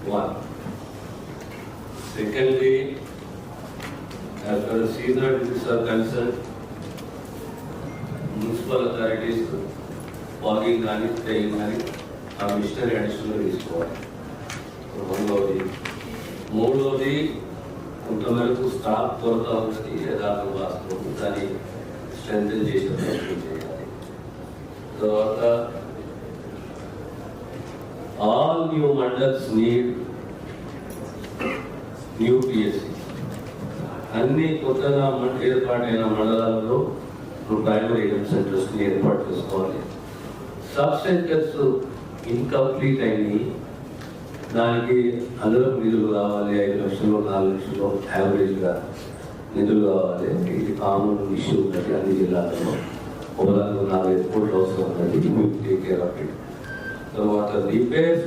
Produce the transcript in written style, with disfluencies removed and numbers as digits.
one. Secondly, as far as seasonal diseases are concerned, municipal authorities fogging కానీ spraying కానీ ఆ machinery అడిషనల్గా తీసుకోవాలి. రెండవది, మూడవది కొంతమేరకు స్టాక్ కొరత ఉన్నది యథార్థ వాస్తవం, దాన్ని స్ట్రెంథెన్ చేసే ప్రయత్నం చేయాలి. తర్వాత all new mandals need new PSC. అన్ని కొత్తగా ఏర్పాటైన మండలాల్లో ప్రైమరీ హెల్త్ సెంటర్స్ని ఏర్పాటు చేసుకోవాలి. సబ్ సెంటర్స్ ఇన్కంప్లీట్ అయినాయి, దానికి అదనపు నిధులు కావాలి. 5 లక్షలు 4 లక్షలు యావరేజ్గా నిధులు కావాలి. ఇది కామన్ ఇష్యూ ఉన్నది అన్ని జిల్లాలలో. ఒకదానికి 4-5 కోట్లు అవసరం ఉన్నది. Take care of it. తర్వాత రిపేర్స్